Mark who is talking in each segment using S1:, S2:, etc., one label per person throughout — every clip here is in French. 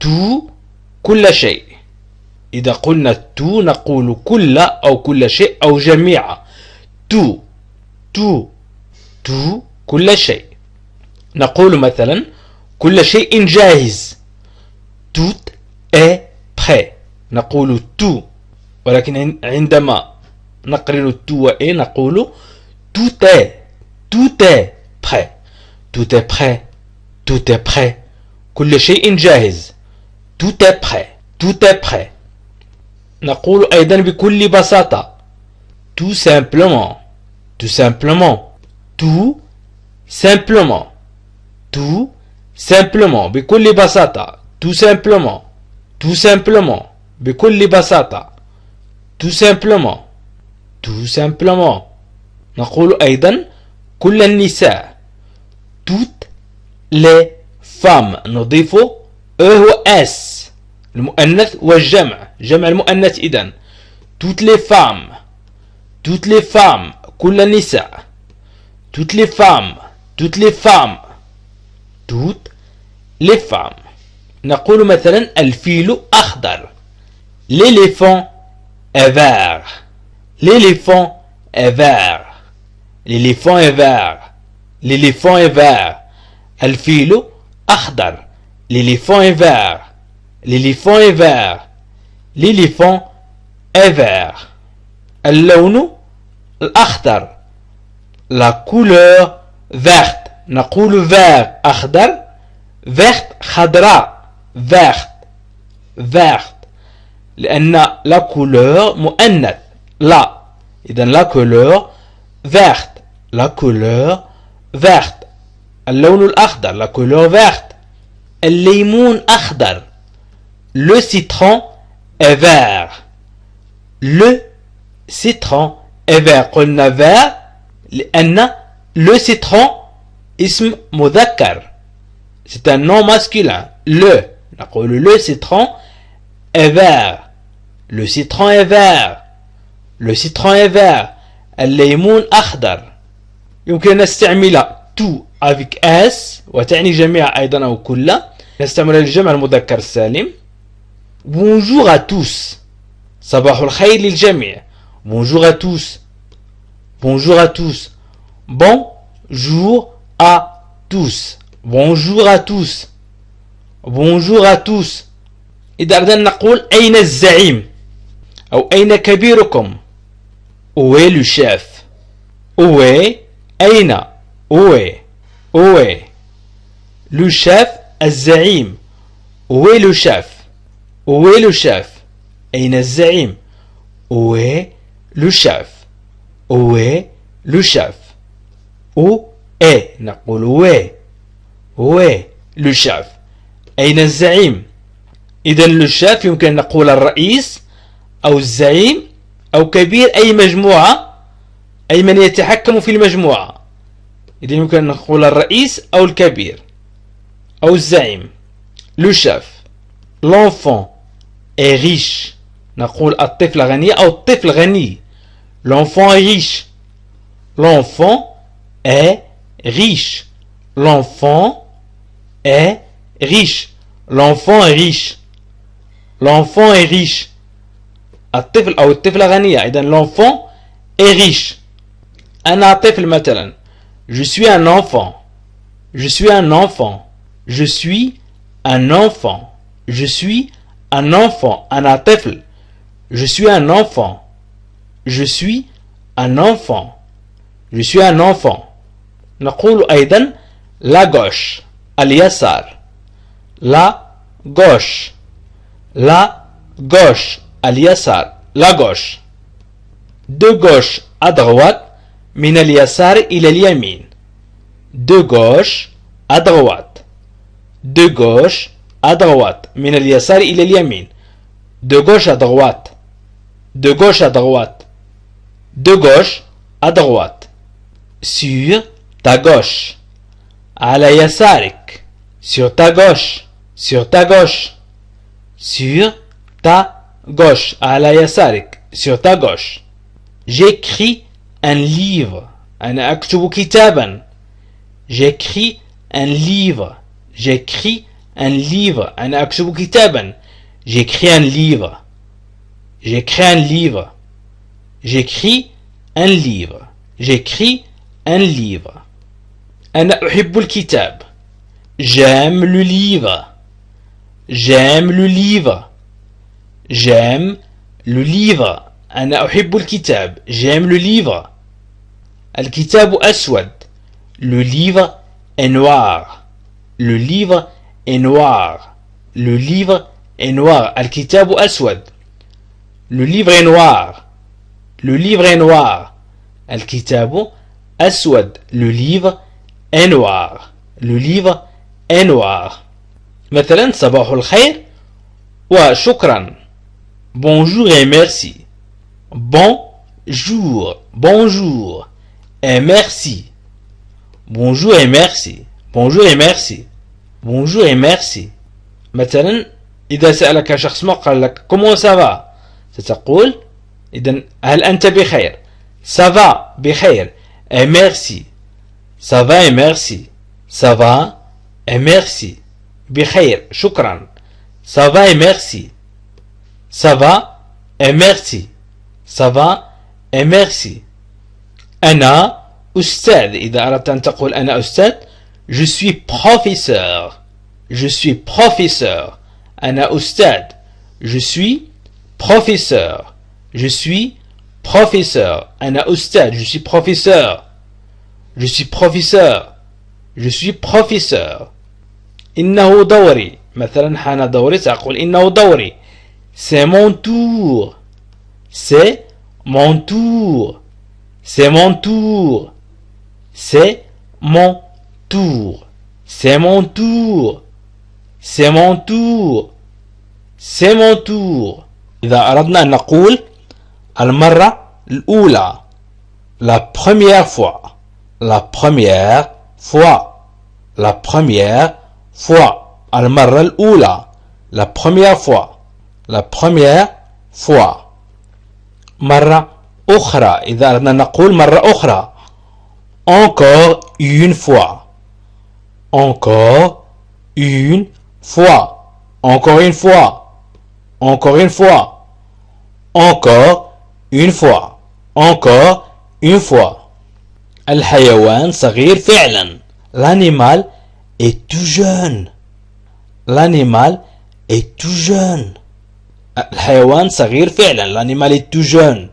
S1: تو كل شيء. إذا قلنا تو نقول كل أو كل شيء أو جميع. تو كل شيء. نقول مثلا كل شيء جاهز. tout est prêt. نقول tout، ولكن عندما نقرن tout و est نقول tout est prêt. tout est prêt. tout est prêt. كل شيء جاهز. tout est prêt. نقول أيضا بكل بساطة tout simplement. tout simplement بكل بساطة. tout simplement بكل بساطة. tout simplement نقول أيضا كل النساء toutes les femmes. نضيف هو اس المؤنث والجمع، جمع المؤنث. إذن toutes les femmes كل النساء. toutes les femmes نقول مثلا الفيل أخضر. l'éléphant est vert. الفيل أخضر. l'éléphant est vert. اللون الأخضر. la couleur verte. نقول vert أخضر، verte خضراء. verte لأن la couleur مؤنث لا. إذن la couleur verte. اللون الأخضر la couleur verte. الليمون أخضر. le citron est vert. قلنا vert لأن le citron اسم مذكر. c'est un nom masculin. نقول le citron est vert. الليمون أخضر. يمكن أن نستعمل tout avec s وتعني جميع أيضا أو كل. نستعمل الجمع المذكر السالم. bonjour à tous. صباح الخير للجميع. bonjour à tous. bonjour à tous. إذا أردنا نقول أين الزعيم أو أين كبيركم. où est le chef. أين. le chef الزعيم. où est le chef. أين الزعيم. où est le chef. où est نقول où est le chef. أين الزعيم. إذا le chef يمكن أن نقول الرئيس أو الزعيم أو كبير أي مجموعة، أي من يتحكم في المجموعة. إذا يمكن أن نقول الرئيس أو الكبير أو الزعيم. le chef. l'enfant est riche. نقول الطفل غني أو الطفل غني. l'enfant est riche. l'enfant est riche. الطفل أو الطفلة غنية. إذن l'enfant est riche. أنا طفل مثلا. je suis un enfant. أنا طفل. je suis un enfant. نقول أيضا la gauche اليسار. la gauche اليسار. la gauche. de gauche à droite من اليسار إلى اليمين. de gauche à droite من اليسار إلى اليمين. de gauche à droite. sur ta gauche. على يسارك. sur ta gauche. على يسارك. sur ta gauche. j'écris un livre. أنا أكتب كتابا. j'écris un un livre. أنا أكتب كتابا. J'écris un livre. J'écris un livre. J'écris un livre. J'écris un livre. أنا أحب الكتاب. J'aime le livre. J'aime le livre. J'aime le livre. أنا أحب الكتاب. J'aime le livre. الكتاب أسود. Le livre est noir. Le livre est noir. Le livre est noir. الكتاب أسود. Le livre est noir. Le livre est noir. الكتاب أسود. Le livre est noir. Le livre est noir. مثلا صباح الخير وشكرا. Bonjour et merci. Bonjour. Bonjour. Et merci. Bonjour et merci. Bonjour et merci. Bonjour et merci. مثلا إذا سألك شخص ما قال لك comment ça va ستقول إذن هل أنت بخير. Ça va بخير. Et merci. Ça va et merci. Ça va et merci. بخير شكرا. Ça va et merci. Ça va et merci. Ça va et merci. أنا أستاذ. إذا أردت أن تقول أنا أستاذ je suis professeur. Je suis professeur. أنا أستاذ. Je suis professeur. Je suis professeur. أنا أستاذ. Je suis professeur. Je suis professeur. Je suis professeur. إنه دوري. مثلا حان دوري سأقول إنه دوري. C'est mon tour. C'est mon tour. C'est mon tour. C'est mon tour. C'est mon tour. C'est mon tour. C'est mon tour. إذا أردنا أن نقول المرة الأولى la première fois. La première fois. La première fois. المرة الأولى la première fois. La première fois. مرة أخرى. إذا أردنا نقول مرة أخرى encore une fois. Encore une fois. Encore une fois. Encore une fois. Encore une fois. Encore une fois. الحيوان صغير فعلا. L'animal est tout jeune. L'animal est tout jeune. الحيوان صغير فعلا. L'animal est tout jeune.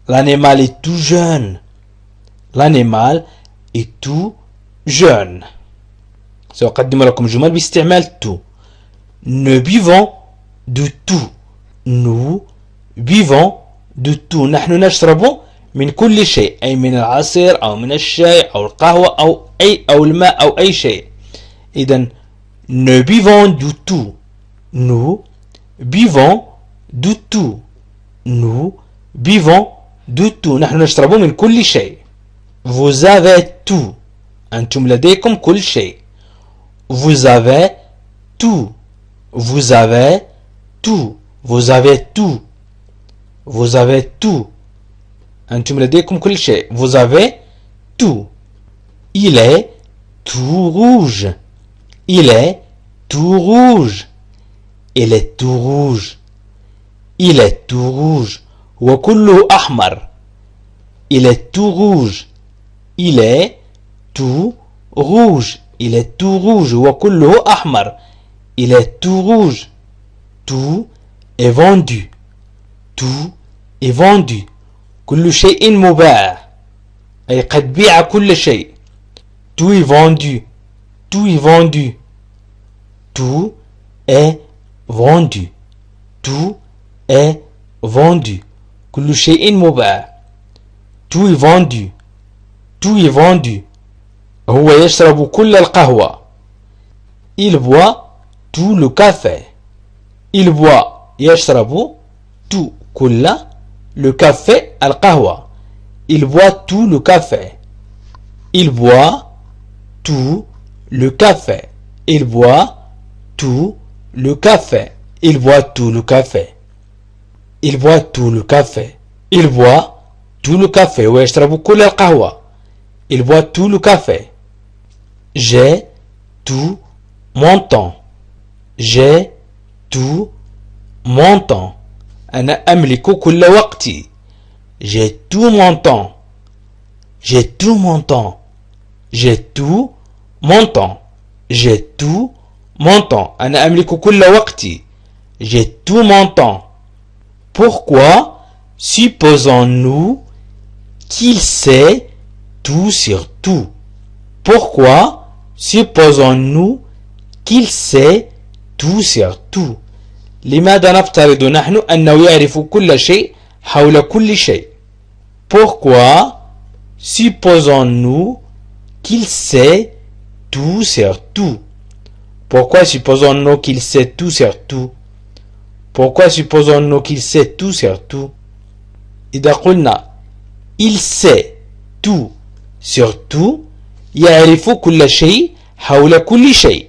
S1: L'animal est tout jeune. L'animal est tout jeune. سأقدم لكم جمل باستعمال tout. Nous buvons de tout. Nous buvons de tout. نحن نشرب من كل شيء. أي من العصير أو من الشاي أو القهوة أو الماء أو أي شيء. إذن nous buvons de tout. Nous buvons de tout. Nous buvons de tout. نحن نشرب من كل شيء. Vous avez tout. أنتم لديكم كل شيء. Vous avez tout. Vous avez tout. Vous avez tout. Vous avez tout. أنتم لديكم كل شيء. Vous avez tout. Il est tout rouge. Il est tout rouge. Il est tout rouge. Il est tout rouge. وكله أحمر. Il est tout rouge. Il est tout rouge. Il est tout rouge. وكله أحمر. Il est tout rouge. Tout est vendu. Tout est vendu. كل شيء مباح. أي قد بيع كل شيء. Tout est vendu. Tout est vendu. Tout est vendu. Tout est vendu. كل شيء مباح. Tout est vendu. Tout est vendu. هو يشرب كل القهوة. Il boit tout le café. Il boit يشرب tout كل le café القهوة. Il boit tout le café. Il boit tout le café. Il boit tout le café. Il boit tout le café. Il boit tout le café. Il boit tout le café. ويشرب كل القهوة. Il boit tout le café. J'ai tout mon temps. j'ai tout mon temps. أنا أملك كل وقتي. J'ai tout mon temps. J'ai tout mon temps. J'ai tout mon temps. J'ai tout mon temps. أنا أملك كل وقتي. J'ai tout mon temps. Pourquoi supposons-nous qu'il sait tout sur tout? Pourquoi supposons-nous qu'il sait tout sur tout? لماذا نفترض نحن أنه يعرف كل شيء حول كل شيء؟ Pourquoi supposons-nous qu'il sait tout sur tout? Pourquoi supposons-nous qu'il sait tout sur tout? Pourquoi supposons-nous qu'il sait tout sur tout? إذا قلنا il sait tout sur tout يعرف كل شيء حول كل شيء.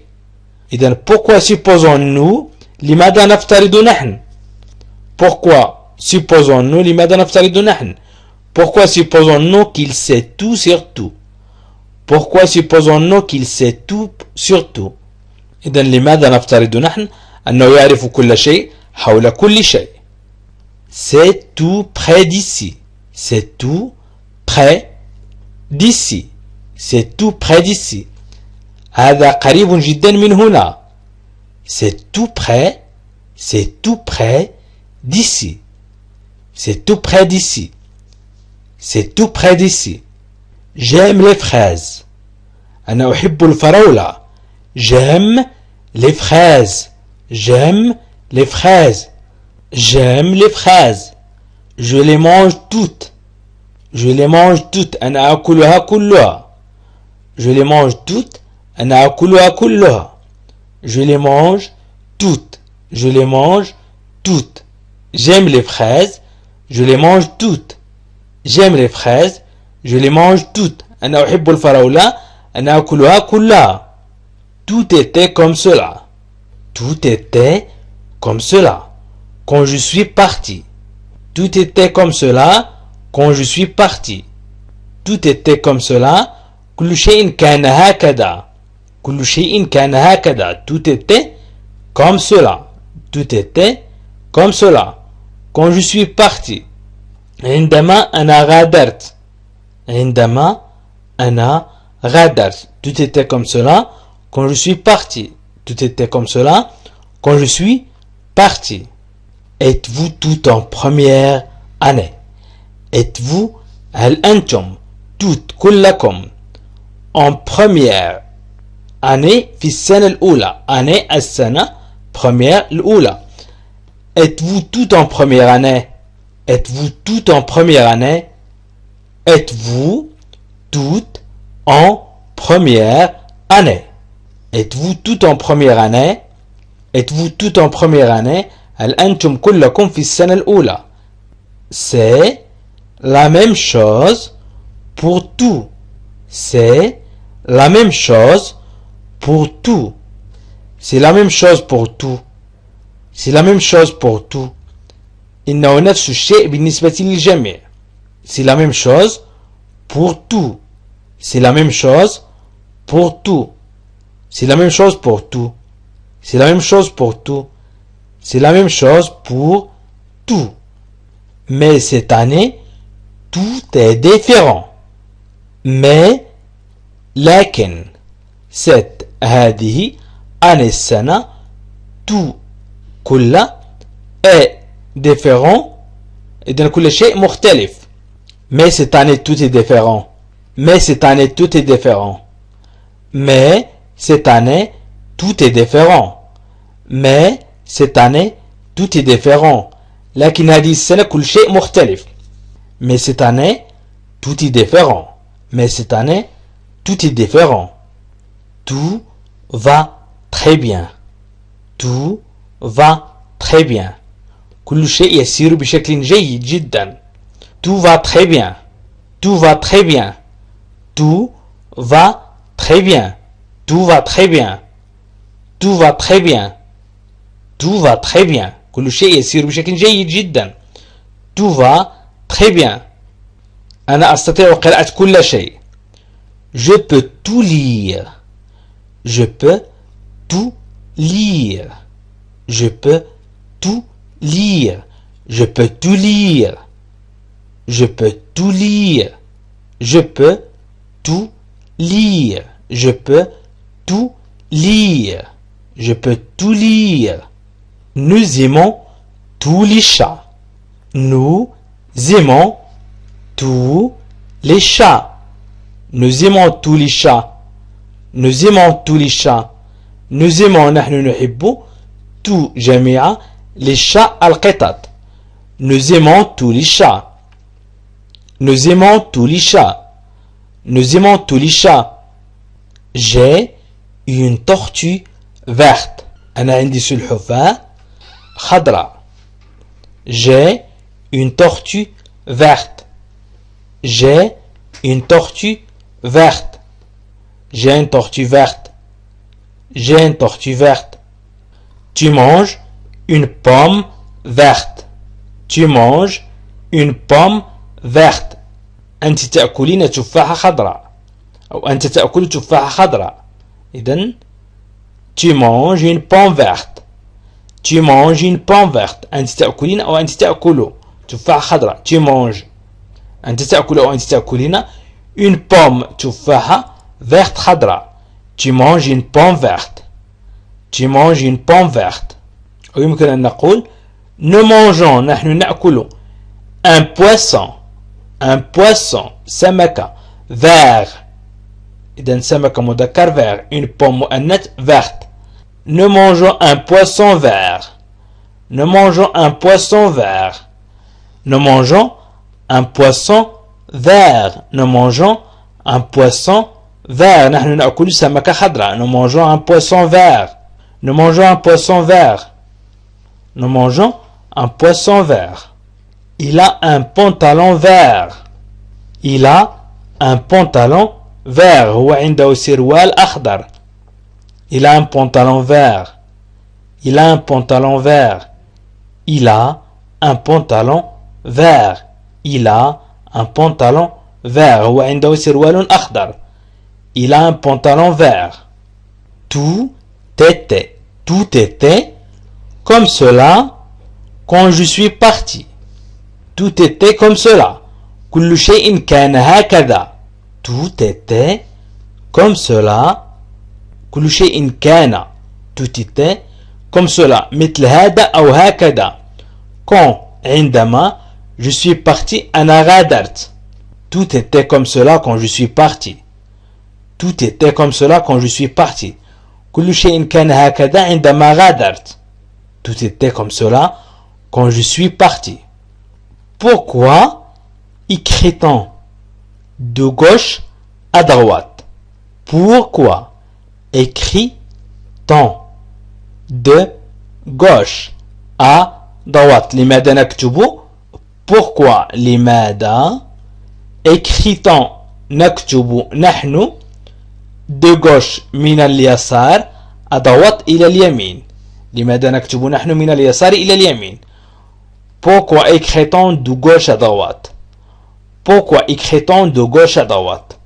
S1: إذن pourquoi supposons-nous لماذا نفترض نحن؟ Pourquoi supposons-nous لماذا نفترض نحن؟ Pourquoi supposons-nous qu'il sait tout sur tout? Pourquoi supposons-nous qu'il sait tout sur tout? إذن لماذا نفترض نحن أنه يعرف كل شيء حول كل شيء. C'est tout près d'ici. C'est tout près d'ici. C'est tout près d'ici. هذا قريب جدا من هنا. C'est tout près. C'est tout près d'ici. C'est tout près d'ici. C'est tout près d'ici. J'aime les fraises. أنا أحب الفراولة. J'aime les fraises. J'aime les fraises. J'aime les fraises. Je les mange toutes. Je les mange toutes. أنا أكلها كلها. Je les mange toutes. أنا أكلها كلها. Je les mange toutes. Je les mange toutes. J'aime les fraises. Je les mange toutes. J'aime les fraises. Je les mange toutes. أنا أحب الفراولة. أنا أكلها كلها. Tout était comme cela. Tout était comme cela. Quand je suis parti. Tout était comme cela quand je suis parti. Tout était comme cela. كل شيء كان هكذا. كل شيء كان هكذا. Tout était comme cela. Tout était comme cela. Quand je suis parti. عندما أنا غادرت. عندما أنا غادرت. Tout était comme cela quand je suis parti. Tout était comme cela quand je suis parti. Êtes-vous tout en première année? Êtes-vous هل أنتم toutes كلكم en première année في السنة الأولى. année السنة première الأولى. Êtes-vous tout en première année? Êtes-vous tout en première année? Êtes-vous toutes en première année? Êtes-vous tout en première année? Êtes-vous tout en première année? هل أنتم كلكم في السنة الأولى. C'est la même chose pour tout. C'est la même chose pour tout. C'est la même chose pour tout. C'est la même chose pour tout. إنه نفس الشيء بالنسبة للجميع. C'est la même chose pour tout. C'est la même chose pour tout. C'est la même chose pour tout. C'est la même chose pour tout. C'est la même chose pour tout. Mais cette année, tout est différent. Mais, لكن, cette, هذه, année السنة, tout, كل, est différent. إذن كل شيء مختلف. Mais cette année, tout est différent. Mais cette année, tout est différent. Mais, cette année, tout est différent. Mais, cette année, tout est différent. لكن هذه السنة كل شيء مختلف. Mais cette année, tout est différent. Mais cette année, tout est différent. Tout va très bien. Tout va très bien. كل شيء يسير بشكل جيد جدا. Tout va très bien. Tout va très bien. Tout va très bien. Tout va très bien. Tout va très bien. Tout va très bien. كل شيء يسير بشكل جيد جدا. Tout va très bien. أنا أستطيع قراءة كل شيء. Je peux tout lire. Je peux tout lire. Je peux tout lire. Je peux tout lire. Je peux tout lire. Je peux tout lire. Je peux tout lire. Je peux tout lire. Nous aimons tous les chats. Nous aimons tous les chats. Nous aimons tous les chats. Nous aimons tous les chats. Nous aimons نحن نحب tout جميع les chats القطط. Nous aimons tous les chats. Nous aimons tous les chats. Nous aimons tous les chats. J'ai une tortue verte. أنا عندي سلحفاة خضراء. J'ai une tortue verte. J'ai une tortue verte. J'ai une tortue verte. J'ai une tortue verte. Tu manges une pomme verte. Tu manges une pomme verte. أنت تأكلين تفاحة خضراء. أو أنت تأكل تفاحة خضراء. إذن tu manges une pomme verte. Tu manges une pomme verte. أنت تأكلين أو أنت تأكل تفاحة خضراء. Tu manges. أنت تأكل أو أنت تأكلين une pomme تفاحة verte خضراء. Tu manges une pomme verte. Tu manges une pomme verte. ويمكن أن نقول nous mangeons نحن نأكل un poisson. Un poisson سمكة vert. إذن سمكة مذكر vert. Une pomme مؤنث verte. Nous mangeons un poisson vert. Nous mangeons un poisson vert. Nous mangeons un poisson vert. Nous mangeons un poisson vert. نحن نأكل سمكة خضراء. Nous mangeons un poisson vert. Nous mangeons un poisson vert. Nous mangeons un poisson vert. Il a un pantalon vert. Il a un pantalon vert. هو عنده سروال أخضر. Il a un pantalon vert. Il a un pantalon vert. Il a un pantalon vert. Il a un pantalon vert. هو عنده سروال أخضر. Il a un pantalon vert. Tout était comme cela quand je suis parti. Tout était comme cela. كل شيء كان هكذا. Tout était comme cela. كل شيء كان. Tout était comme cela. مثل هذا أو هكذا. Quand عندما je suis parti أنا غادرت. Tout était comme cela quand je suis parti. Tout était comme cela quand je suis parti. كل شيء كان هكذا عندما غادرت. Tout était comme cela quand je suis parti. Pourquoi écrit-on de gauche à droite? Pourquoi écrit-on de gauche à droite? لماذا نكتب? Pourquoi لماذا écrit-on نكتب نحن de gauche من اليسار à droite إلى اليمين؟ لماذا نكتب نحن من اليسار إلى اليمين؟ Pourquoi écrit-on de gauche à droite? Pourquoi écrit-on de gauche à droite?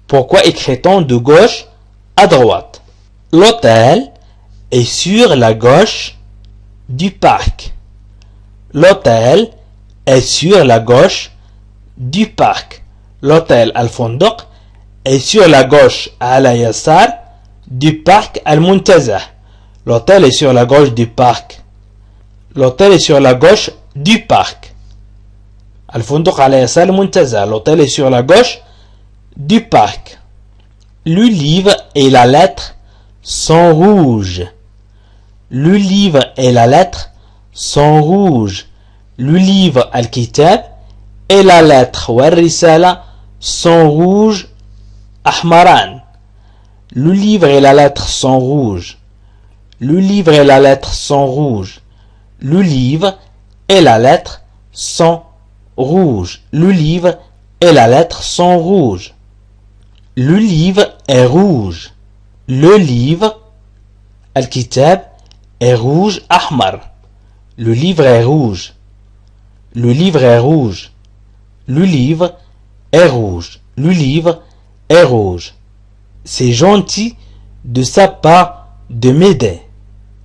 S1: Pourquoi écrit-on de gauche à droite? L'hôtel est sur la gauche du parc. L'hôtel est sur la gauche du parc. L'hôtel الفندق est sur la gauche على يسار du parc المنتزه. L'hôtel est sur la gauche du parc. L'hôtel est sur la gauche du parc. الفندق على يسار المنتزه. L'hôtel est sur la gauche du parc. Le livre et la lettre sont rouges. Le livre et la lettre sont rouges. Le livre الكتاب et la lettre والرسالة sont rouges أحمران. Le livre et la lettre sont rouges. Le livre et la lettre sont rouges. Le livre et la lettre sont rouges. Le livre et la lettre sont rouges. Le livre est rouge. Le livre الكتاب est rouge أحمر. Le livre est rouge. Le livre est rouge. Le livre est rouge. Le livre est rouge. C'est gentil de sa part de m'aider.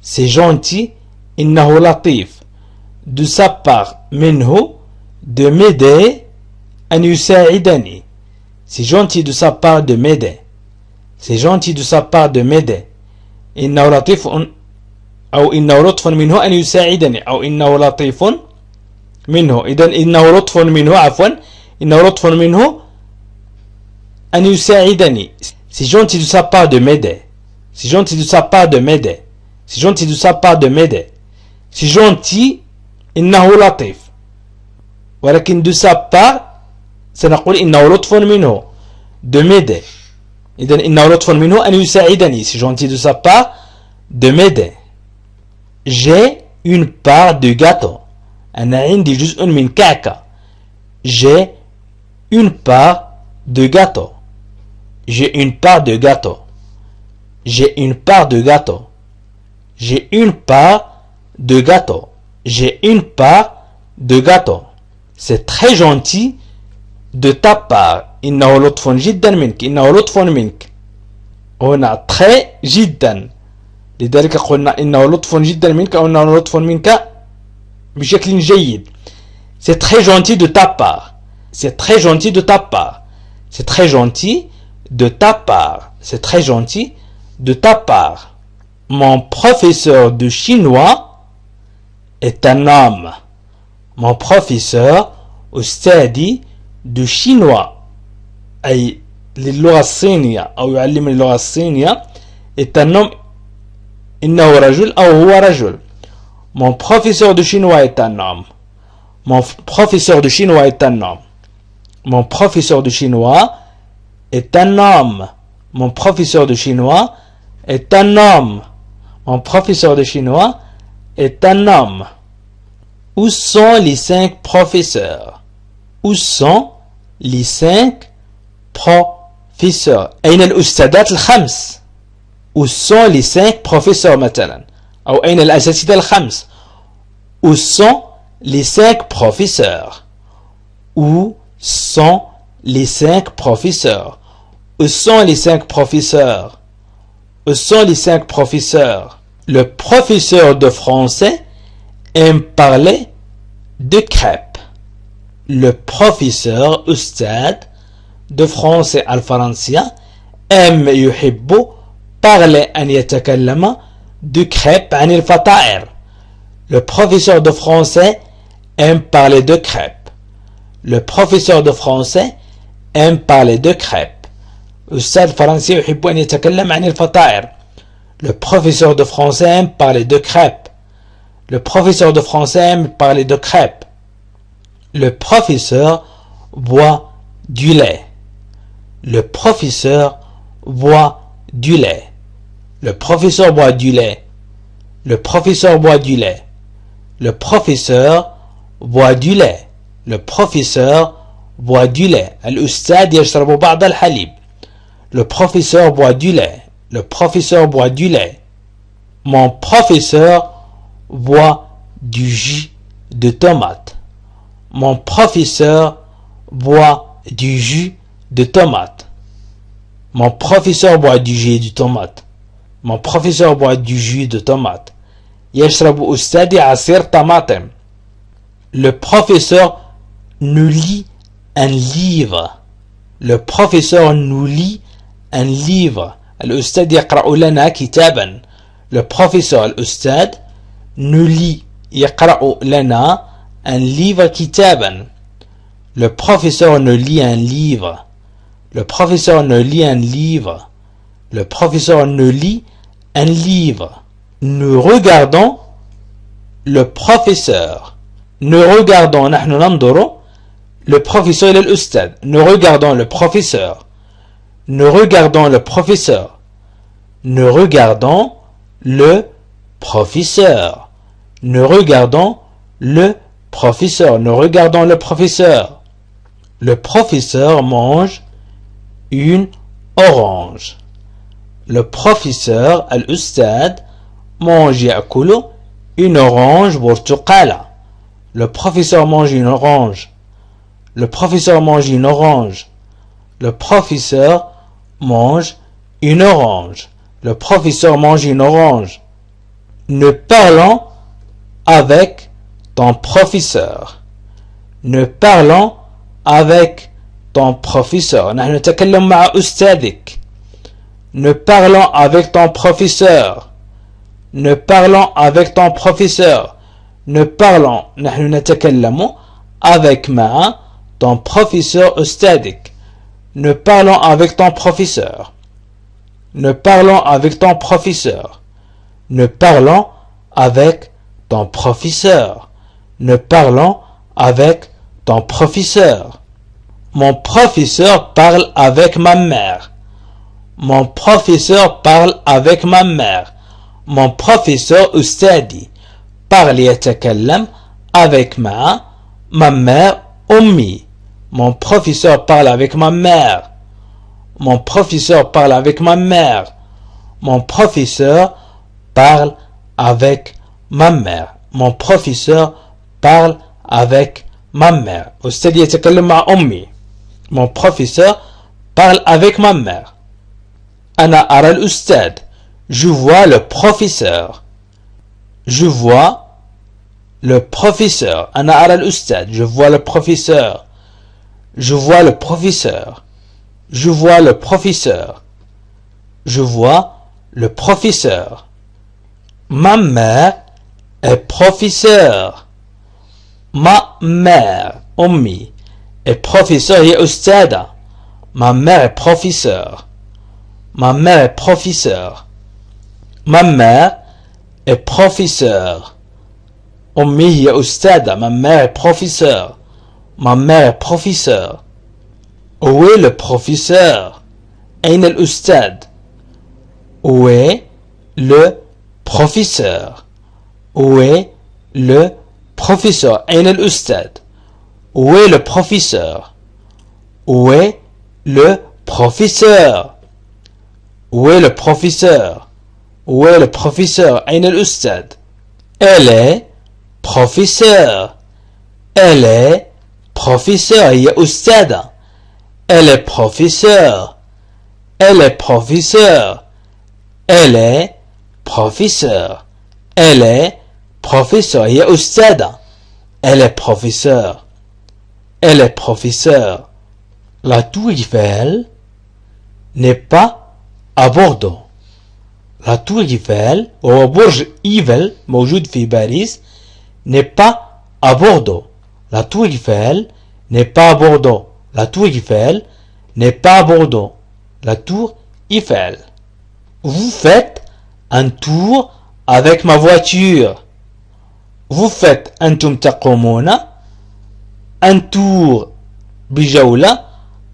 S1: c'est gentil, إنه لطيف, de sa part, منه, de m'aider, أن يساعدني, c'est gentil de sa part de m'aider, c'est gentil de sa part de m'aider, إنه لطيف أو إنه لطف منه أن يساعدني أو إنه لطيف منه. إذن إنه لطف منه عفوا إنه لطف منه أن يساعدني, c'est gentil de sa part de m'aider, c'est gentil de sa part de m'aider, c'est gentil de sa part de m'aider, c'est gentil إنه لطيف, ولكن de sa part سنقول إنه لطف منه de m'aider. إذن إنه لطف منه أن يساعدني, c'est gentil de sa part de m'aider. J'ai une part de gâteau. أنا عندي جزء من كعكة. J'ai une part de gâteau. J'ai une part de gâteau. J'ai une part de gâteau. J'ai une part de gâteau. J'ai une part de gâteau. C'est très gentil de ta part. إنه لطف جدا منك. إنه لطف منك. هنا très جدا. لذلك قلنا إنه لطف جدا منك أو إنه لطف منك بشكل جيد. C'est très gentil de ta part. C'est très gentil de ta part. C'est très gentil de ta part. C'est très gentil de ta part. Mon professeur de chinois est un homme. Mon professeur أستاذي de chinois أي للغة الصينية أو يعلم اللغة الصينية est un homme. إنه رجل أو هو رجل. Mon professeur de chinois est un homme. Mon professeur de chinois est un homme. Mon professeur de chinois est un homme. Mon professeur de chinois est un homme. Mon professeur de chinois est un homme. Où sont les 5 professeurs? Où sont les 5 professeurs? أين الأستاذات الخمس? Où sont les 5 professeurs مثلا؟ أو أين الأساتذة الخمس؟ Où sont les 5 professeurs? Où sont les 5 professeurs? Où sont les 5 professeurs? Où sont les 5 professeurs? Le professeur de français aime parler de crêpes. Le professeur أستاذ de français الفرنسية aime يحب parler أن يتكلم de crêpes عن الفطائر. Le professeur de français aime parler de crêpes. Le professeur de français aime parler de crêpes. أستاذ فرنسي يحب أن يتكلم عن الفطائر. Le professeur de français aime parler de crêpes. Le professeur de français aime parler de crêpes. Le professeur boit du lait. Le professeur boit du lait. Le professeur boit du lait. Le professeur boit du lait. Le professeur boit du lait. Le professeur boit du lait. الأستاذ يشرب بعض الحليب. Le professeur boit du lait. Le professeur boit du lait. Mon professeur boit du jus de tomate. Mon professeur boit du jus de tomate. Mon professeur boit du jus de tomate. Mon professeur boit du jus de tomate. يشرب أستاذي عصير طماطم. Le professeur nous lit un livre. Le professeur nous lit un livre. الأستاذ يقرأ لنا كتابا. Le professeur الأستاذ nous lit يقرأ لنا un livre كتابا. Le professeur nous lit un livre. Le professeur nous lit un livre. Le professeur nous lit un livre. Nous regardons le professeur. Nous regardons نحن ننظر le professeur إلى الأستاذ. Nous regardons le professeur. Nous regardons le professeur. Nous regardons le professeur. Nous regardons le professeur. Nous regardons le professeur. Le professeur mange une orange. Le professeur الأستاذ mange يأكل une orange برتقالة. Le professeur mange une orange. Le professeur mange une orange. Le professeur mange une orange. Le professeur mange une orange. Ne parlons avec ton professeur. Ne parlons avec ton professeur. نحن نتكلم مع أستاذك. Ne parlons avec ton professeur. Ne parlons avec ton professeur. Ne parlons نحن نتكلم avec مع ton professeur أستاذك. Ne parlons avec ton professeur. Ne parlons avec ton professeur. Ne parlons avec ton professeur. Ne parlons avec ton professeur. Mon professeur parle avec ma mère. Mon professeur parle avec ma mère. Mon professeur أستاذي parle يتكلم avec ma mère أمي. Mon professeur parle avec ma mère. Mon professeur parle avec ma mère. Mon professeur parle avec ma mère. Mon professeur parle avec ma mère. أستاذي يتكلم مع أمي. Mon professeur parle avec ma mère. أنا أرى الأستاذ. Je vois le professeur. Je vois le professeur. أنا أرى الأستاذ. Je vois le professeur. Je vois le professeur. Je vois le professeur. Je vois le professeur. Ma mère est professeur. Ma mère, أمي, est professeur. هي أستاذة. Ma mère est professeur. Ma mère est professeur. Ma mère est professeur. أمي هي أستاذة. Ma mère est professeur. Ma mère est professeur. Où est le professeur? أين الأستاذ? Où est le professeur? Où est le professeur? أين الأستاذ? Où est le professeur? Où est le professeur? Où est le professeur? Où est le professeur? أين الأستاذ? Elle est professeur. Elle est professeur. هي أستاذة. Elle est professeur. Elle est professeur. Elle est professeur. Elle est professeur. هي أستاذة. Elle est professeur. Elle est professeur. La tour Eiffel n'est pas à Bordeaux. La tour Eiffel هو برج إيفل موجود في باريس n'est pas à Bordeaux. La tour Eiffel n'est pas à Bordeaux. La tour Eiffel n'est pas à Bordeaux. La tour Eiffel. Vous faites un tour avec ma voiture. Vous faites أنتم تقومون un tour بجولة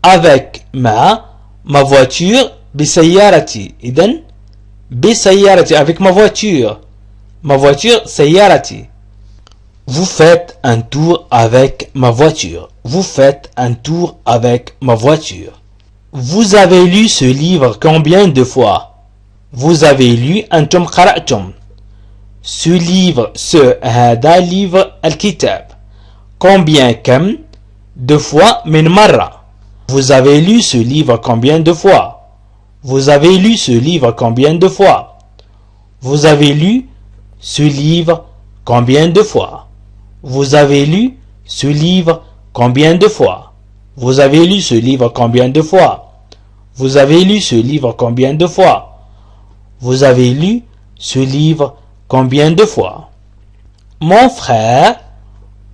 S1: avec ma voiture بسيارتي. إذن بسيارتي avec ma voiture. Ma voiture سيارتي. Vous faites un tour avec ma voiture. Vous faites un tour avec ma voiture. Vous avez lu ce livre combien de fois? Vous avez lu أنتم قرأتم. Ce livre, هذا livre الكتاب. Combien كم deux fois من مرة. Vous avez lu ce livre combien de fois? Vous avez lu ce livre combien de fois? Vous avez lu ce livre combien de fois? Vous avez lu ce livre combien de fois? Vous avez lu ce livre combien de fois? Vous avez lu ce livre combien de fois? Vous avez lu ce livre combien de fois? Mon frère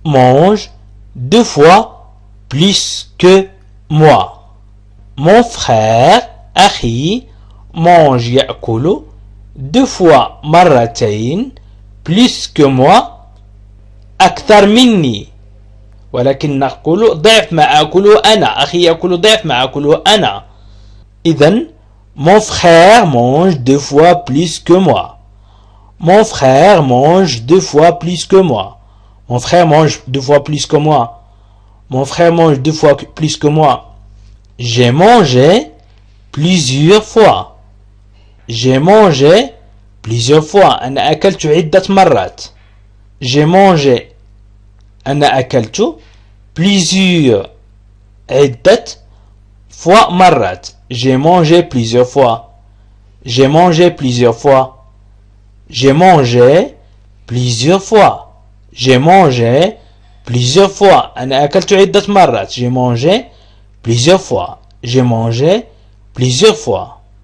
S1: mange 2 fois plus que moi. Mon frère أخي mange يأكل 2 fois مرتين plus que moi أكثر مني. ولكن نقول ضعف ما أكله أنا. أخي يأكل ضعف ما أكله أنا. إذن mon frère mange 2 fois plus que moi. Mon frère mange 2 fois plus que moi. Mon frère mange 2 fois plus que moi. Mon frère mange 2 fois plus que moi. J'ai mangé plusieurs fois. J'ai mangé plusieurs fois. أنا أكلت عدة مرات. J'ai mangé. أنا أكلت plusieurs عدة fois مرات. J'ai mangé plusieurs fois. J'ai mangé plusieurs fois. J'ai mangé plusieurs fois. J'ai mangé plusieurs fois. أنا أكلت عدة مرات. J'ai mangé plusieurs fois. J'ai mangé plusieurs fois.